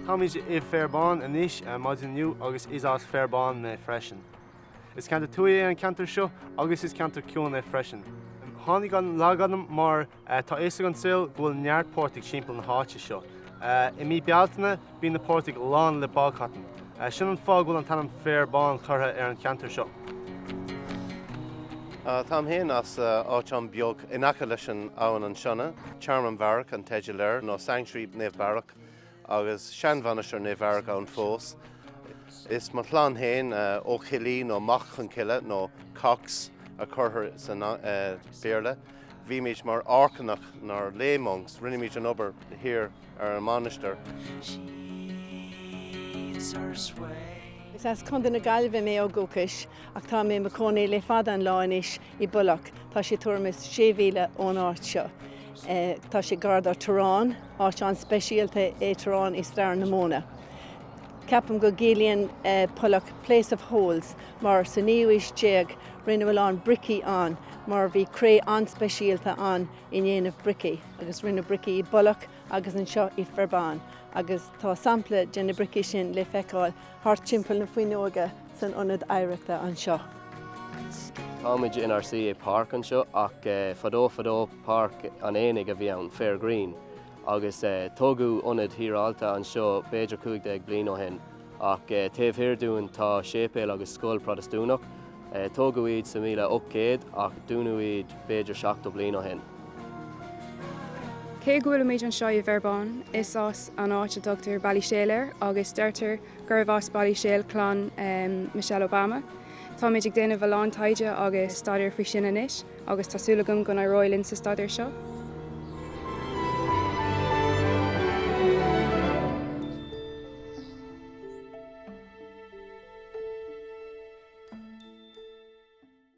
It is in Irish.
Táimid Féar Bán anois maidin nniu agus is as Féar Bán na freisin. Is ceantar tuaí an ceantar seo agus is ceantar ciúin na freisin. Tháinig an Logainm mar tá éasa an Cill bhfuil neart pórtaigh timpeall na háite seo. I mí bealtaine bí na pórtaigh lán le bághatan. Sin an fág bhfuil an talamh Féar Bán chutha ar an ceantar seo. Tám héin as áiteam beag inacha leis an abhainn an seanna, Charm Bharach an teide léir nó Sanctuary Neve Bharach agus Seanbhanisir Neve Bharach an fós. Is mar plán héin ó chilí nó mach an cile nó cox a churthir san béarla. Bhí míid mar arcanach nar lémongs, rinne míid an obair hir ar an manister. Is as chun na gailbhe mé ó gúcais ach tá mé macónaí le fada an láinis I bulach tá sé tuamas 6,000 ón áit seo. Tá sé gard ar Tarrán, áit an speisialta é Tarrán I Stair na Móna. Ceapam go gcéalaonn pulach Place of Holes mar sa níomhaois déag rinne bhfuil an bricí an mar bhí cré an speisialta an I dhéanamh bricí agus rinne bricí I bulach agus an seo I Ferbane. Agus tá sampla de na bricí sin le feiceáil thart timpeall na faoinóga san ionad éireachta an seo. Táimid NRC park an seo ach fadó park an éananig a bhí ann Fair Green agus tógu ionad híreálta an seo beidir 15 bliain ó hen ach taobh hirdúin tá sépéal agus scoil protestúnach tógu iad sa 1800 ach dúnú iad beidir 7 bliain ó hen. Cé gohfuil méid an seo I Ferbane is as an áit a Dr. Ballyséir agus deirtear gur bhás Ballyséil clán Michelle Obama. Tá méid ag déanamh bhán taide agus staidir faoi sin anois agus tásúlagam go na roilinn sa staidir seo.